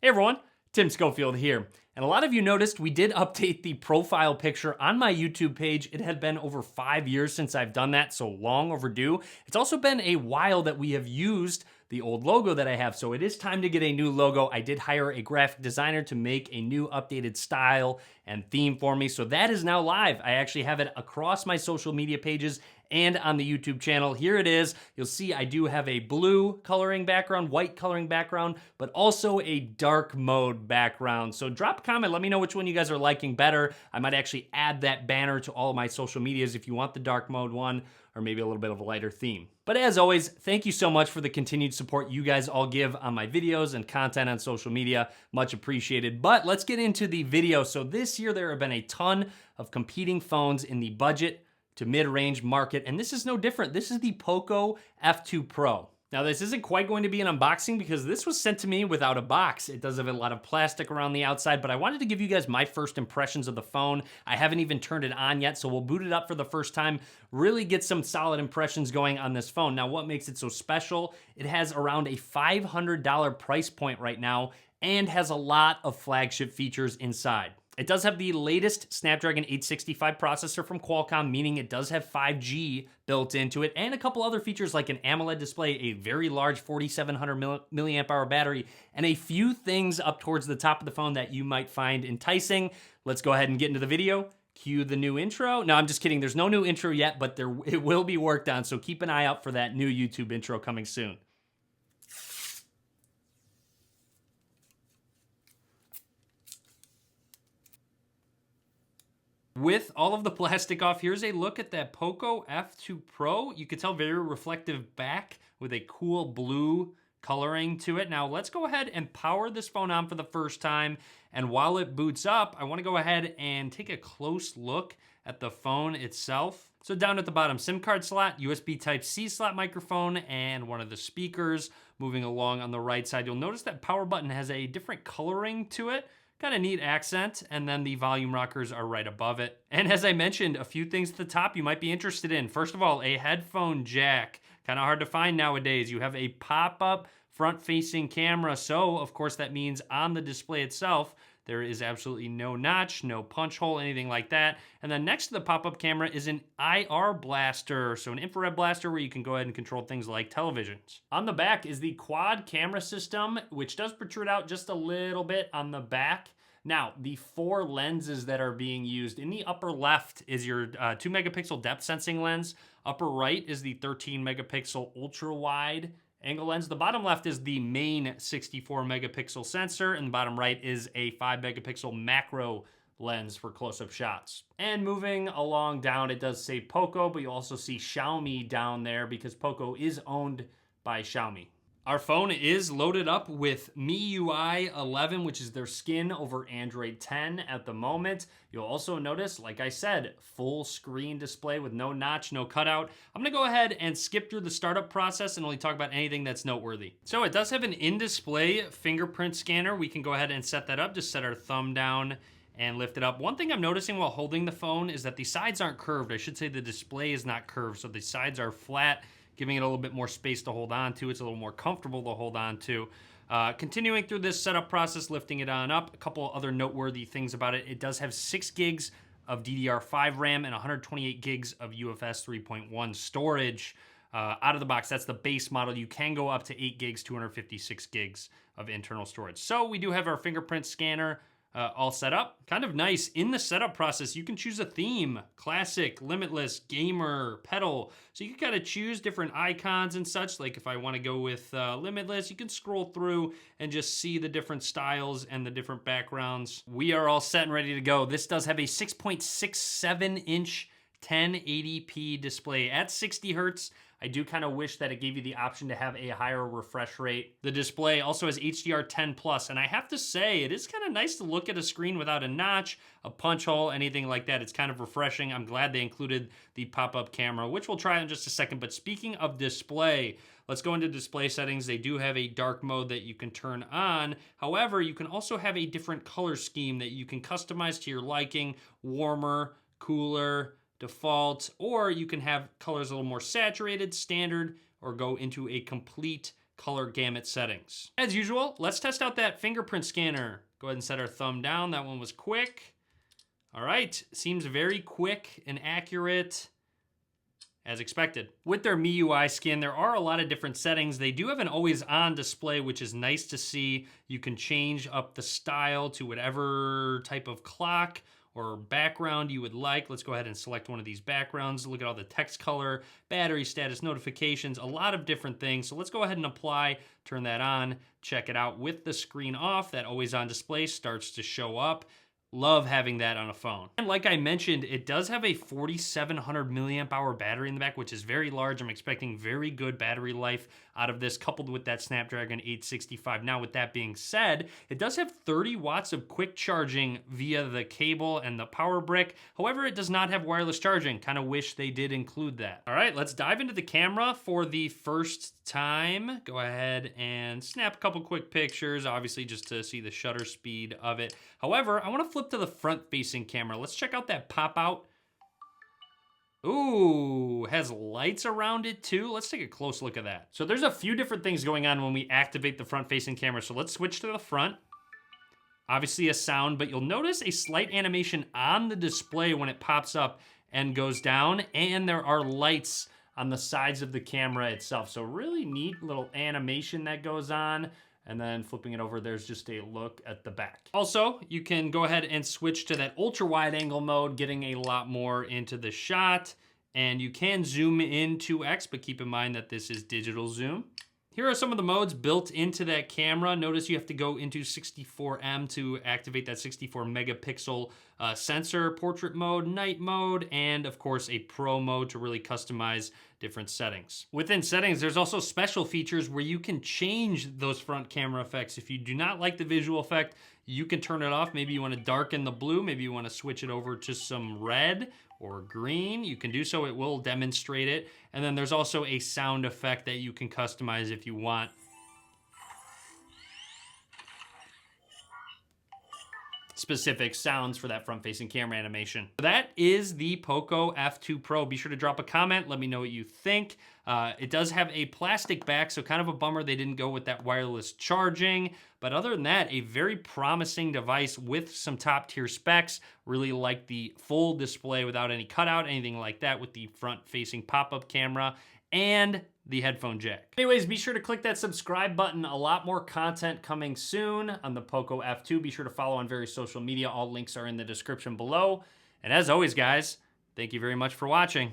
Hey everyone, Tim Schofield here. And a lot of you noticed we did update the profile picture on my YouTube page. It had been over 5 years since I've done that, so long overdue. It's also been a while that we have used the old logo that I have, so it is time to get a new logo. I did hire a graphic designer to make a new updated style and theme for me, so that is now live. I actually have it across my social media pages and on the YouTube channel. Here it is. You'll see I do have a blue coloring background, white coloring background, but also a dark mode background. So drop a comment, let me know which one you guys are liking better. I might actually add that banner to all of my social medias if you want the dark mode one, or maybe a little bit of a lighter theme. But as always, thank you so much for the continued support you guys all give on my videos and content on social media. Much appreciated. But let's get into the video. So this year there have been a ton of competing phones in the budget to mid-range market, and this is no different. This is the Poco F2 Pro. Now this isn't quite going to be an unboxing because this was sent to me without a box. It does have a lot of plastic around the outside, but I wanted to give you guys my first impressions of the phone. I haven't even turned it on yet, so we'll boot it up for the first time, really get some solid impressions going on this phone. Now what makes it so special? It has around a $500 price point right now and has a lot of flagship features inside. It does have the latest Snapdragon 865 processor from Qualcomm, meaning it does have 5G built into it, and a couple other features like an AMOLED display, a very large 4700 milliamp hour battery, and a few things up towards the top of the phone that you might find enticing. Let's go ahead and get into the video. Cue the new intro. No, I'm just kidding. There's no new intro yet, but it will be worked on, so keep an eye out for that new YouTube intro coming soon. With all of the plastic off, here's a look at that Poco F2 Pro. You can tell very reflective back with a cool blue coloring to it. Now let's go ahead and power this phone on for the first time. And while it boots up, I wanna go ahead and take a close look at the phone itself. So down at the bottom, SIM card slot, USB Type-C slot microphone, and one of the speakers. Moving along on the right side, you'll notice that power button has a different coloring to it. Kind of neat accent, and then the volume rockers are right above it. And as I mentioned, a few things at the top you might be interested in. First of all, a headphone jack. Kind of hard to find nowadays. You have a pop-up front-facing camera, so of course that means on the display itself, there is absolutely no notch, no punch hole, anything like that. And then next to the pop-up camera is an IR blaster, so an infrared blaster where you can go ahead and control things like televisions. On the back is the quad camera system, which does protrude out just a little bit on the back. Now, the 4 lenses that are being used, in the upper left is your 2 megapixel depth sensing lens. Upper right is the 13 megapixel ultra wide angle lens. The bottom left is the main 64 megapixel sensor, and the bottom right is a 5 megapixel macro lens for close-up shots. And moving along down, it does say Poco, but you also see Xiaomi down there because Poco is owned by Xiaomi. Our phone is loaded up with MIUI 11, which is their skin over Android 10 at the moment. You'll also notice, like I said, full screen display with no notch, no cutout. I'm gonna go ahead and skip through the startup process and only talk about anything that's noteworthy. So it does have an in-display fingerprint scanner. We can go ahead and set that up. Just set our thumb down and lift it up. One thing I'm noticing while holding the phone is that the sides aren't curved. I should say the display is not curved, so the sides are flat, giving it a little bit more space to hold on to. It's a little more comfortable to hold on to. Continuing through this setup process, lifting it on up, a couple other noteworthy things about it. It does have 6 gigs of DDR5 RAM and 128 gigs of UFS 3.1 storage. Out of the box, that's the base model. You can go up to 8 gigs, 256 gigs of internal storage. So we do have our fingerprint scanner all set up. Kind of nice. In the setup process, you can choose a theme: classic, limitless, gamer, pedal. So you can kind of choose different icons and such. Like if I want to go with limitless, you can scroll through and just see the different styles and the different backgrounds. We are all set and ready to go. This does have a 6.67 inch 1080p display at 60 hertz. I do kind of wish that it gave you the option to have a higher refresh rate. The display also has HDR10+, and I have to say, it is kind of nice to look at a screen without a notch, a punch hole, anything like that. It's kind of refreshing. I'm glad they included the pop-up camera, which we'll try in just a second. But speaking of display, let's go into display settings. They do have a dark mode that you can turn on. However, you can also have a different color scheme that you can customize to your liking: warmer, cooler, default, or you can have colors a little more saturated, standard, or go into a complete color gamut settings. As usual, let's test out that fingerprint scanner. Go ahead and set our thumb down. That one was quick. All right, seems very quick and accurate, as expected. With their MIUI skin, there are a lot of different settings. They do have an always on display, which is nice to see. You can change up the style to whatever type of clock or background you would like. Let's go ahead and select one of these backgrounds. Look at all the text color, battery status, notifications, a lot of different things. So let's go ahead and apply, turn that on, check it out. With the screen off, that always on display starts to show up. Love having that on a phone. And like I mentioned, it does have a 4,700 milliamp hour battery in the back, which is very large. I'm expecting very good battery life out of this, coupled with that Snapdragon 865. Now, with that being said, it does have 30 watts of quick charging via the cable and the power brick. However, it does not have wireless charging. Kind of wish they did include that. All right, let's dive into the camera for the first time. Go ahead and snap a couple quick pictures, obviously just to see the shutter speed of it. However, I want to flip to the front-facing camera. Let's check out that pop-out. Ooh, has lights around it too. Let's take a close look at that. So there's a few different things going on when we activate the front-facing camera. So let's switch to the front. Obviously a sound, but you'll notice a slight animation on the display when it pops up and goes down, and there are lights on the sides of the camera itself. So really neat little animation that goes on. And then flipping it over, there's just a look at the back. Also, you can go ahead and switch to that ultra wide angle mode, getting a lot more into the shot. And you can zoom in 2x, but keep in mind that this is digital zoom. Here are some of the modes built into that camera. Notice you have to go into 64M to activate that 64 megapixel sensor, portrait mode, night mode, and of course a pro mode to really customize different settings. Within settings, there's also special features where you can change those front camera effects. If you do not like the visual effect, you can turn it off. Maybe you want to darken the blue, maybe you want to switch it over to some red or green. You can do so, it will demonstrate it. And then there's also a sound effect that you can customize if you want. Specific sounds for that front-facing camera animation. That is the Poco F2 Pro. Be sure to drop a comment, let me know what you think. It does have a plastic back, so kind of a bummer they didn't go with that wireless charging. But other than that, a very promising device with some top-tier specs. Really like the full display without any cutout, anything like that, with the front-facing pop-up camera and the headphone jack. Anyways, be sure to click that subscribe button. A lot more content coming soon on the Poco F2. Be sure to follow on various social media. All links are in the description below. And as always, guys, thank you very much for watching.